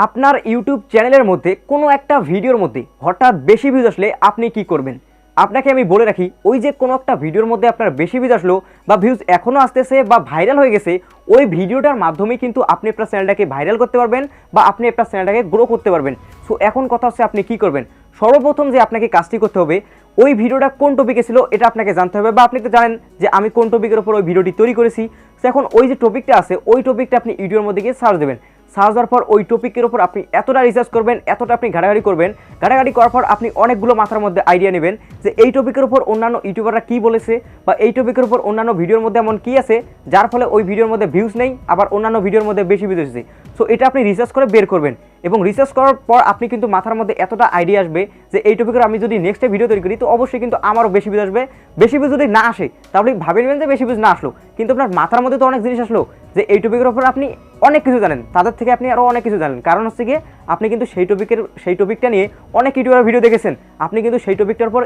আপনার ইউটিউব চ্যানেলের মধ্যে কোনো একটা ভিডিওর মধ্যে হঠাৎ বেশি ভিউজ আসলে আপনি কি করবেন? আপনাকে আমি বলে রাখি, ওই যে কোনো একটা ভিডিওর মধ্যে আপনার বেশি ভিউজ আসলো বা ভিউজ এখনও আসতেছে বা ভাইরাল হয়ে গেছে, ওই ভিডিওটার মাধ্যমে কিন্তু আপনি আপনার চ্যানেলটাকে ভাইরাল করতে পারবেন বা আপনি আপনার চ্যানেলটাকে গ্রো করতে পারবেন। সো এখন কথা হচ্ছে আপনি কি করবেন। সর্বপ্রথম যে আপনাকে কাজটি করতে হবে, ওই ভিডিওটা কোন টপিকে ছিল এটা আপনাকে জানতে হবে, বা আপনি তো জানেন যে আমি কোন টপিকের উপর ওই ভিডিওটি তৈরি করেছি। সো এখন ওই যে টপিকটা আছে, ওই টপিকটা আপনি ইউটিউবের মধ্যে গিয়ে সার্চ দেবেন। সার্চ দেওয়ার পর ওই টপিকের উপর আপনি এতটা রিসার্চ করবেন, এতটা আপনি ঘাটাঘাটি করবেন। ঘাটাঘাটি করার পর আপনি অনেকগুলো মাথার মধ্যে আইডিয়া নেবেন যে এই টপিকের উপর অন্যান্য ইউটিউবাররা কী বলেছে, বা এই টপিকের উপর অন্যান্য ভিডিওর মধ্যে এমন কী আছে যার ফলে ওই ভিডিওর মধ্যে ভিউজ নেই, আবার অন্যান্য ভিডিওর মধ্যে বেশি ভিউজ এসেছে। সো এটা আপনি রিসার্চ করে বের করবেন, এবং রিসার্চ করার পর আপনি কিন্তু মাথার মধ্যে এতটা আইডিয়া আসবে যে এই টপিকের আমি যদি নেক্সট ভিডিও তৈরি করি তো অবশ্যই কিন্তু আমারও বেশি ভিউজ আসবে। বেশি ভিউজ যদি না আসে তাহলে ভাবে নেবেন যে বেশি ভিউজ না আসলো, কিন্তু আপনার মাথার মধ্যে তো অনেক জিনিস আসলো যে এই টপিকের উপর আপনি অনেক কিছু জানেন, তাদের থেকে আপনি আরও অনেক কিছু জানেন। কারণ হচ্ছে গিয়ে আপনি কিন্তু সেই টপিকটা নিয়ে অনেক ইউটিউবার ভিডিও দেখেছেন, আপনি কিন্তু সেই টপিকটার উপর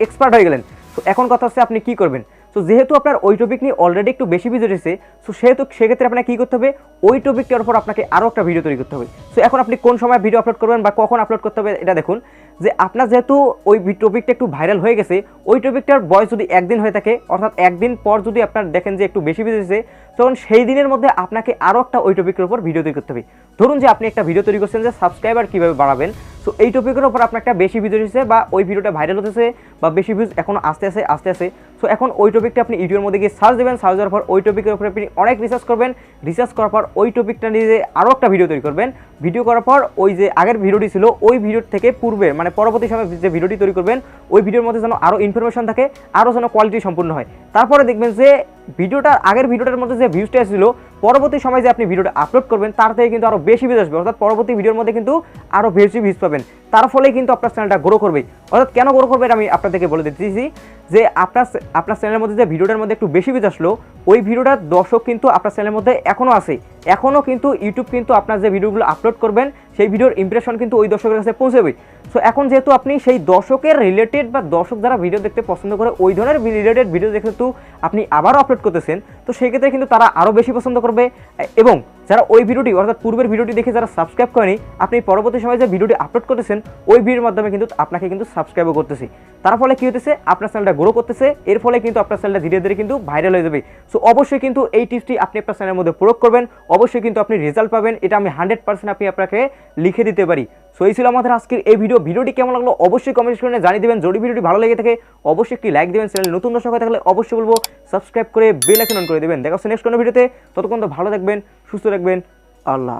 এক্সপার্ট হয়ে গেলেন। তো এখন কথা হচ্ছে আপনি কী করবেন। সো যেহেতু আপনার ওই টপিক নিয়ে অলরেডি একটু বেশি ভিডিও এসেছে, সো সেক্ষেত্রে আপনাকে কী করতে হবে, ওই টপিকটার উপর আপনাকে আরও একটা ভিডিও তৈরি করতে হবে। সো এখন আপনি কোন সময় ভিডিও আপলোড করবেন বা কখন আপলোড করতে হবে এটা দেখুন। যে আপনার যেহেতু ওই টপিকটা একটু ভাইরাল হয়ে গেছে, ওই টপিকটার বয়স যদি একদিন হয়ে থাকে, অর্থাৎ একদিন পর যদি আপনার দেখেন যে একটু বেশি ভিডিও এসেছে, তখন সেই দিনের মধ্যে আপনাকে আরও একটা ওই টপিকের উপর ভিডিও তৈরি করতে হবে। ধরুন যে আপনি একটা ভিডিও তৈরি করছেন যে সাবস্ক্রাইবার কীভাবে বাড়াবেন। সো এই টপিকের উপর আপনার একটা বেশি ভিডিও এসেছে বা ওই ভিডিওটা ভাইরাল হতেছে বা বেশি ভিউজ এখনও আসতে আসে। সো এখন ওই টপিকটা আপনি ইউটিউবের মধ্যে গিয়ে সার্চ দেবেন। সার্চ দেওয়ার পর ওই টপিকের উপরে আপনি অনেক রিসার্চ করবেন। রিসার্চ করার পর ওই টপিকটা নিয়ে আরও একটা ভিডিও তৈরি করবেন। ভিডিও করার পর ওই যে আগের ভিডিওটি ছিল ওই ভিডিওর থেকে পূর্বে মানে পরবর্তী সময় যে ভিডিওটি তৈরি করবেন, ওই ভিডিওর মধ্যে যেন আরও ইনফরমেশন থাকে, আরও যেন কোয়ালিটি সম্পূর্ণ হয়। তারপরে দেখবেন যে আগের ভিডিওটার মধ্যে যে ভিউজটা ছিল, পরবর্তী সময় যে আপনি ভিডিওটা আপলোড করবেন তার থেকে কিন্তু আরও বেশি ভিউজ আসবে, অর্থাৎ পরবর্তী ভিডিওর মধ্যে কিন্তু আরও বেশি ভিউজ পাবেন। তার ফলে কিন্তু আপনার চ্যানেলটা গ্রো করবে। অর্থাৎ কেন গ্রো করবে এটা আমি আপনাদেরকে বলে দিতেছি যে আপনার চ্যানেলের মধ্যে যে ভিডিওটার মধ্যে একটু বেশি ভিউজ আসলো, ওই ভিডিওটার দর্শক কিন্তু আপনার চ্যানেলের মধ্যে এখনও আছে। এখনও কিন্তু ইউটিউব কিন্তু আপনার যে ভিডিওগুলো আপলোড করবেন সেই ভিডিওর ইমপ্রেশন কিন্তু ওই দর্শকের কাছে পৌঁছাবে। সো এখন যেহেতু আপনি সেই দর্শকের রিলেটেড বা দর্শক যারা ভিডিও দেখতে পছন্দ করে ওই ধরনের রিলেটেড ভিডিও যেহেতু আপনি আবারও আপলোড করতেছেন, তো সেক্ষেত্রে কিন্তু তারা আরও বেশি পছন্দ করবে। এবং যারা ওই ভিডিওটি অর্থাৎ পূর্বের ভিডিওটি দেখে যারা সাবস্ক্রাইব করেনি, আপনি পরবর্তী সময় যে ভিডিওটি আপলোড করতেছেন ওই ভিডিওর মাধ্যমে কিন্তু আপনাকে কিন্তু সাবস্ক্রাইবও করতেছি। তার ফলে কী হতেছে, আপনার চ্যানেলটা গ্রো করতেছে। এর ফলে কিন্তু আপনার চ্যানেলটা ধীরে ধীরে কিন্তু ভাইরাল হয়ে যাবে। সো অবশ্যই কিন্তু এই টিপসটি আপনি আপনার চ্যানেলের মধ্যে প্রয়োগ করবেন, অবশ্যই কিন্তু আপনি রেজাল্ট পাবেন। এটা আমি 100% আপনাকে লিখে দিতে পারি। সো এই ছিল আমাদের আজকের এই ভিডিওটি কেমন লাগলো অবশ্যই কমেন্ট সেকশনে জানিয়ে দেবেন। যদি ভিডিওটি ভালো লেগে থাকে অবশ্যই একটি লাইক দেবেন। চ্যানেল নতুন দর্শক হয়ে থাকলে অবশ্যই বলবো সাবস্ক্রাইব করে বেল আইকন অন করে দেবেন। দেখা হচ্ছে নেক্সট কোনো ভিডিওতে। ততক্ষণ তো ভালো থাকবেন, সুস্থ থাকবেন। আল্লাহ।